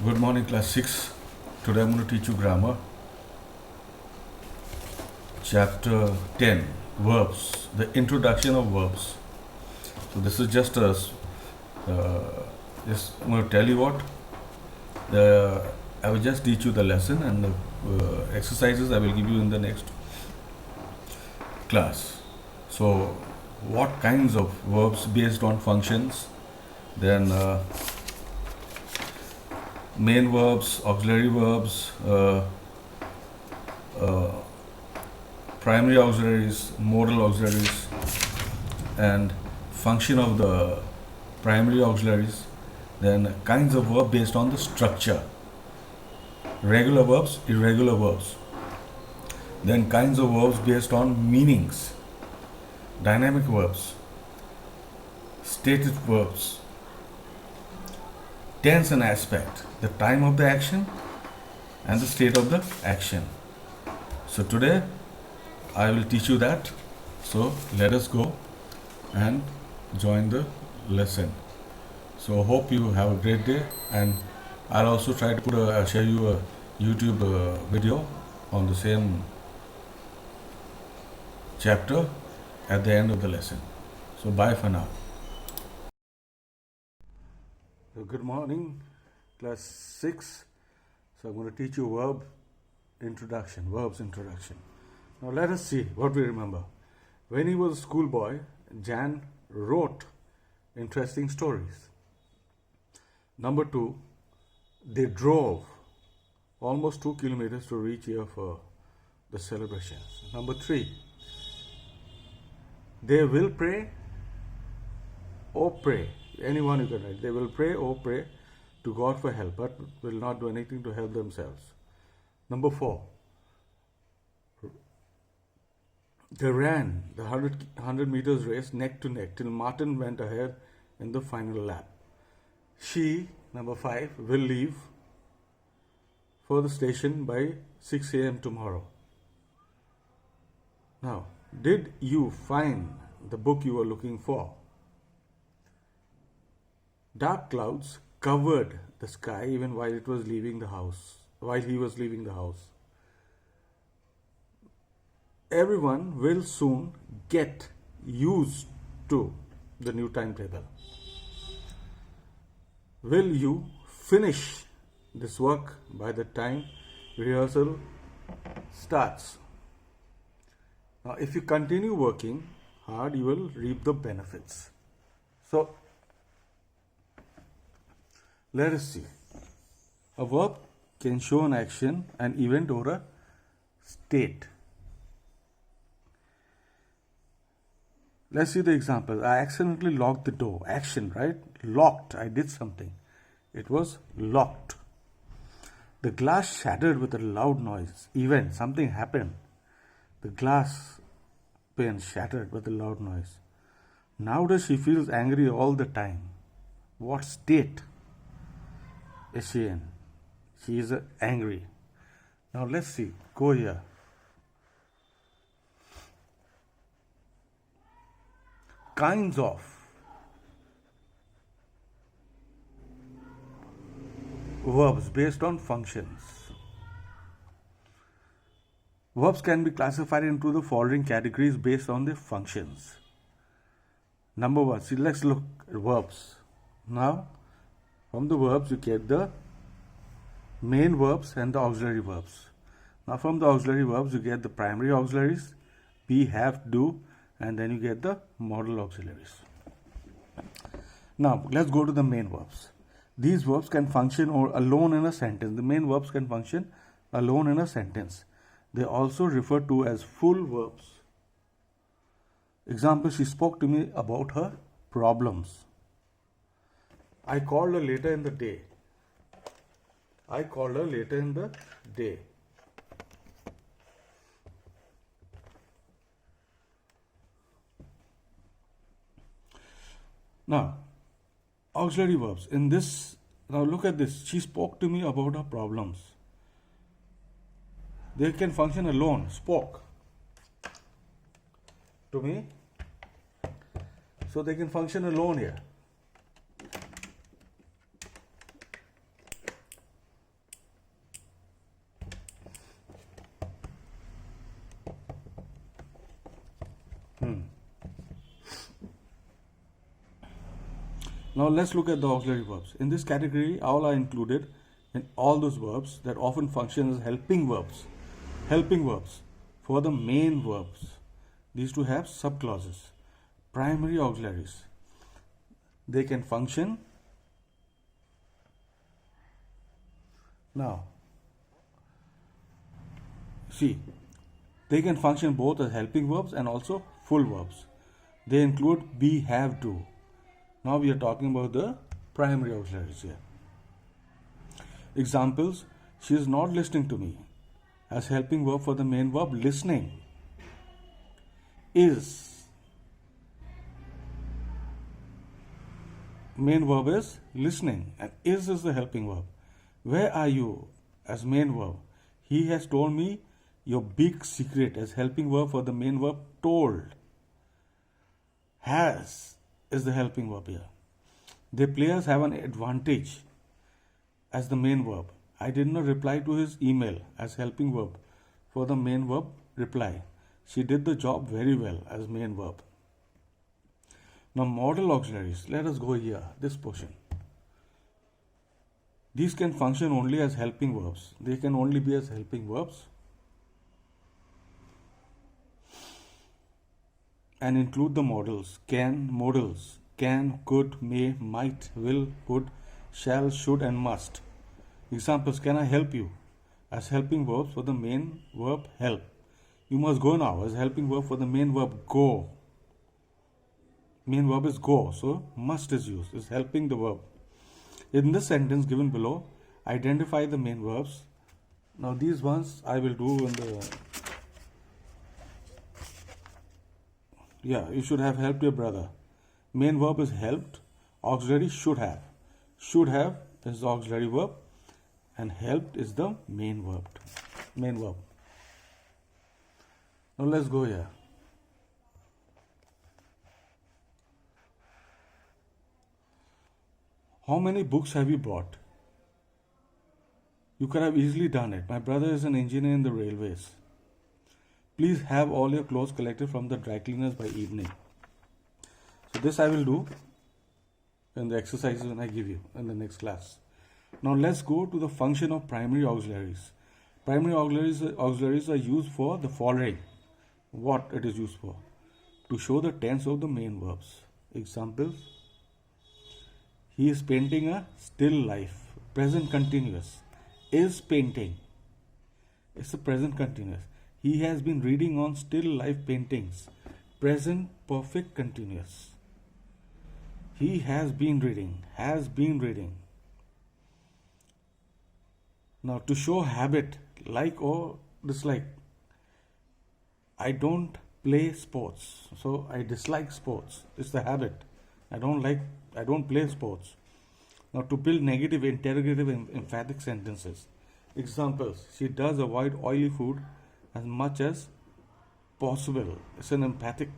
Good morning, class 6. Today I'm going to teach you grammar. Chapter 10 Verbs, the introduction of verbs. So, this is just a just I'm going to tell you what I will just teach you the lesson and the exercises I will give you in the next class. So, what kinds of verbs based on functions, then main verbs, auxiliary verbs, primary auxiliaries, modal auxiliaries, and function of the primary auxiliaries, then kinds of verb based on the structure, regular verbs, irregular verbs, then kinds of verbs based on meanings, dynamic verbs, stated verbs, tense and aspect, the time of the action and the state of the action. So today I will teach you that. So let us go and join the lesson. So hope you have a great day, and I'll also try to share you a YouTube video on the same chapter at the end of the lesson. So bye for now. So good morning, class 6. So I'm going to teach you verbs introduction. Now let us see what we remember. When he was a schoolboy, Jan wrote interesting stories. Number 2, they drove almost 2 kilometers to reach here for the celebrations. Number 3, they will pray or pray. Anyone you can write. They will pray or pray to God for help, but will not do anything to help themselves. Number 4, they ran the 100 meters race neck to neck till Martin went ahead in the final lap. She, number 5, will leave for the station by 6 a.m. tomorrow. Now, did you find the book you were looking for? Dark clouds covered the sky even while he was leaving the house. Everyone will soon get used to the new timetable. Will you finish this work by the time rehearsal starts? Now, if you continue working hard, you will reap the benefits. So, let us see. A verb can show an action, an event, or a state. Let's see the example. I accidentally locked the door. Action, right? Locked. I did something. It was locked. The glass shattered with a loud noise. Event. Something happened. The glass pane shattered with a loud noise. Nowadays she feels angry all the time. What state is she in? She is angry. Now let's see. Go here. Kinds of verbs based on functions. Verbs can be classified into the following categories based on their functions. Number 1, see, let's look at verbs. Now, from the verbs you get the main verbs and the auxiliary verbs. Now, from the auxiliary verbs you get the primary auxiliaries, be, have, do, and then you get the modal auxiliaries. Now, let's go to the main verbs. These verbs can function alone in a sentence. The main verbs can function alone in a sentence. They are also referred to as full verbs. Example, she spoke to me about her problems. I called her later in the day. I called her later in the day. Now, auxiliary verbs. Now look at this. She spoke to me about her problems. They can function alone. Spoke to me. So they can function alone here. Now let's look at the auxiliary verbs. In this category, all are included in all those verbs that often function as helping verbs. Helping verbs for the main verbs. These two have subclauses. Primary auxiliaries. They can function. Now, see, they can function both as helping verbs and also full verbs. They include be, have, do. Now we are talking about the primary auxiliaries here. Examples: she is not listening to me, as helping verb for the main verb listening. Is, main verb is listening and is the helping verb. Where are you as main verb. He has told me your big secret as helping verb for the main verb told. Has is the helping verb here. The players have an advantage as the main verb. I did not reply to his email as helping verb for the main verb reply. She did the job very well as main verb. Now modal auxiliaries. Let us go here, this portion. These can function only as helping verbs. They can only be as helping verbs and include the modals. Modals. Can, could, may, might, will, would, shall, should and must. Examples: can I help you as helping verbs for the main verb help. You must go now as helping verb for the main verb go. Main verb is go, so must is used, is helping the verb. In this sentence given below, identify the main verbs. Now these ones I will do in the... you should have helped your brother. Main verb is helped. Auxiliary should have. Should have is the auxiliary verb and helped is the main verb. Now let's go here. How many books have you brought? You could have easily done it. My brother is an engineer in the railways. Please have all your clothes collected from the dry cleaners by evening. So this I will do in the exercises when I give you in the next class. Now let's go to the function of primary auxiliaries. Primary auxiliaries are used for the following. What it is used for? To show the tense of the main verbs. Examples: he is painting a still life. Present continuous. Is painting. It's a present continuous. He has been reading on still life paintings. Present perfect continuous. He has been reading. Has been reading. Now to show habit, like or dislike. I don't play sports, so I dislike sports. It's the habit. I don't play sports. Now to build negative, interrogative, and emphatic sentences. Examples: she does avoid oily food as much as possible. It's an emphatic.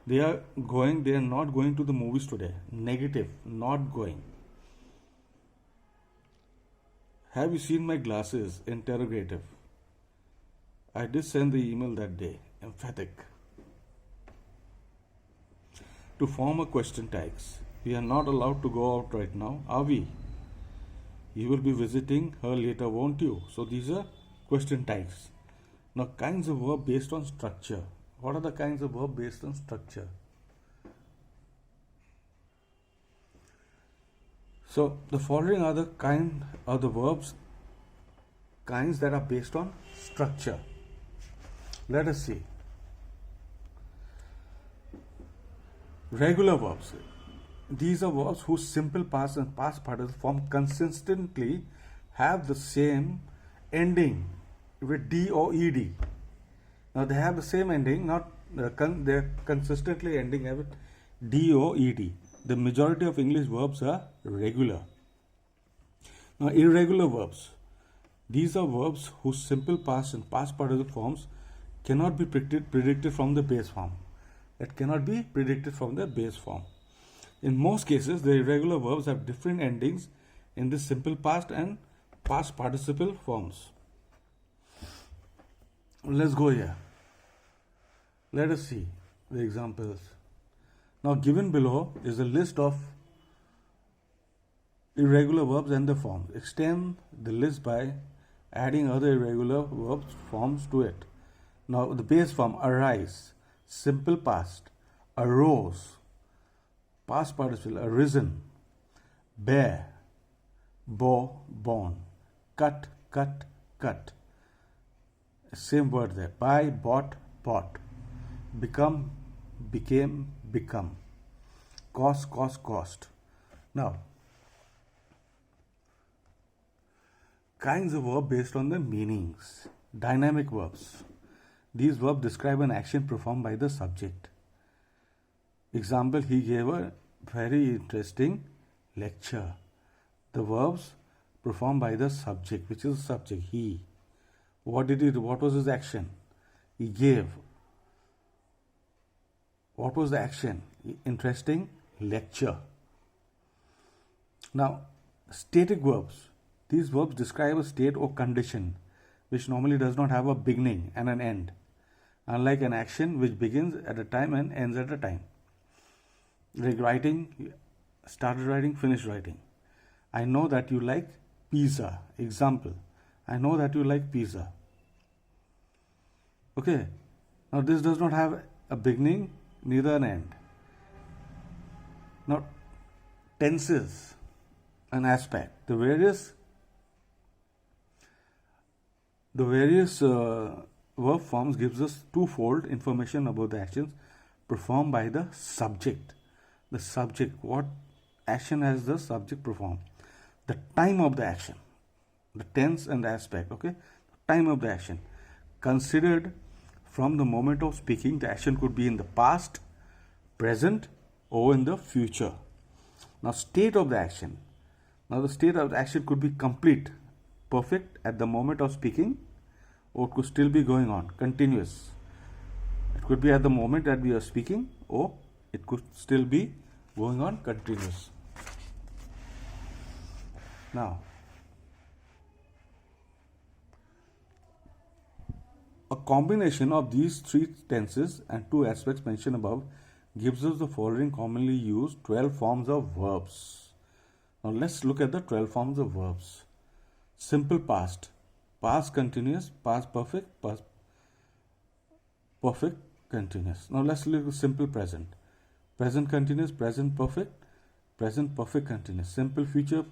They are not going to the movies today. Negative, not going. Have you seen my glasses? Interrogative. I did send the email that day. Emphatic. To form a question tags. We are not allowed to go out right now, are we? You will be visiting her later, won't you? So these are question tags. Now kinds of verb based on structure. What are the kinds of verb based on structure? So the following are the kind of the verbs, kinds that are based on structure. Let us see. Regular verbs. These are verbs whose simple past and past participle form consistently have the same ending with D or ED. Now they have the same ending, they're consistently ending with D or ED. The majority of English verbs are regular. Now irregular verbs. These are verbs whose simple past and past participle forms cannot be predicted from the base form. It cannot be predicted from the base form. In most cases, the irregular verbs have different endings in the simple past and past participle forms. Let's go here. Let us see the examples. Now given below is a list of Irregular verbs and the forms. Extend the list by adding other irregular verbs forms to it. Now the base form: arise, simple past; arose, past participle; arisen, bear, bore, born; cut, cut, cut. Same word there. Buy, bought, bought; become, became, become; cost, cost, cost. Now, kinds of verb based on the meanings. Dynamic verbs. These verbs describe an action performed by the subject. Example: he gave a very interesting lecture. The verbs performed by the subject. Which is the subject? He. What did he do? What was his action? He gave. What was the action? Interesting lecture. Now, static verbs. These verbs describe a state or condition which normally does not have a beginning and an end, unlike an action which begins at a time and ends at a time. Like writing, started writing, finished writing. I know that you like pizza. Example: I know that you like pizza. Okay. Now this does not have a beginning, neither an end. Now, tenses, an aspect. The various verb forms gives us twofold information about the actions performed by the subject. The subject, what action has the subject performed? The time of the action, the tense and the aspect. Okay, time of the action. Considered from the moment of speaking, the action could be in the past, present, or in the future. Now, state of the action. Now, the state of the action could be complete, perfect at the moment of speaking, or it could still be going on, continuous. It could be at the moment that we are speaking, or it could still be going on, continuous. Now, a combination of these three tenses and two aspects mentioned above gives us the following commonly used 12 forms of verbs. Now let's look at the 12 forms of verbs. Simple past, past continuous, past perfect, past perfect continuous. Now let's look at simple present. Present continuous, present perfect continuous. Simple future,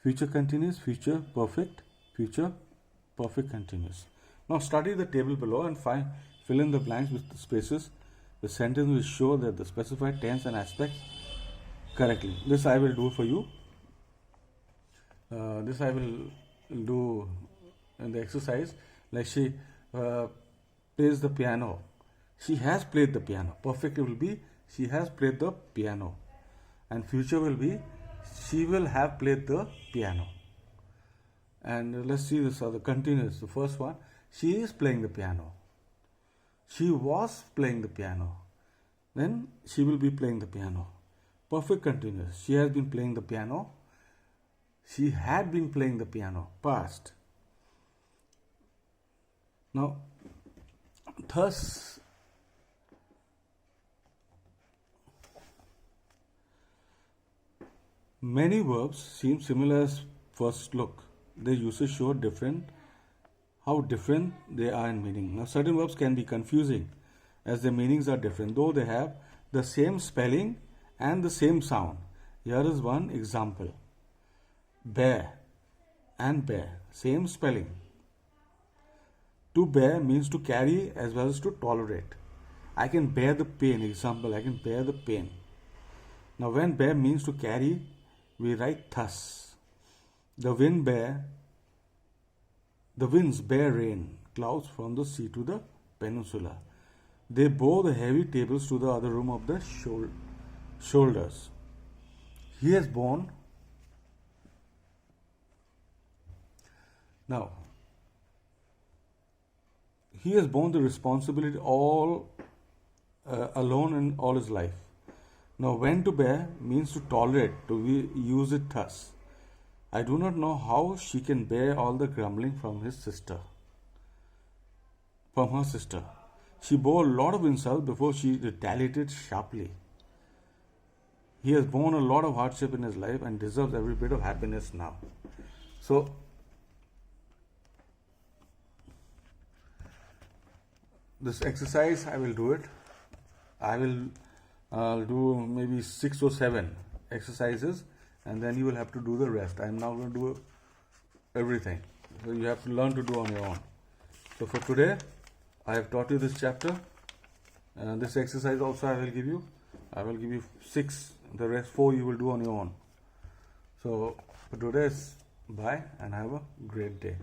future continuous, future perfect continuous. Now study the table below and fill in the blanks with the spaces. The sentence will show that the specified tense and aspects correctly. This I will do for you. This I will do in the exercise. Like she plays the piano. She has played the piano. Perfect will be she has played the piano. And future will be she will have played the piano. And let's see this other continuous. The first one, she is playing the piano. She was playing the piano. Then she will be playing the piano. Perfect continuous. She has been playing the piano. She had been playing the piano. Past. Now, thus, many verbs seem similar as first look. Their uses show how different they are in meaning. Now, certain verbs can be confusing as their meanings are different, though they have the same spelling and the same sound. Here is one example. Bear and bear, same spelling. To bear means to carry as well as to tolerate. I can bear the pain. Example, I can bear the pain. Now, when bear means to carry, we write thus. The winds bear rain, clouds from the sea to the peninsula. They bore the heavy tables to the other room of the shoulders. He has borne. Now, he has borne the responsibility all alone in all his life. Now, when to bear means to tolerate, to use it thus. I do not know how she can bear all the grumbling from her sister. She bore a lot of insult before she retaliated sharply. He has borne a lot of hardship in his life and deserves every bit of happiness now. So, this exercise, I will do it. I will do maybe 6 or 7 exercises, and then you will have to do the rest. I am now going to do everything. So you have to learn to do on your own. So for today, I have taught you this chapter. This exercise also I will give you. I will give you 6. The rest 4 you will do on your own. So for today, bye and have a great day.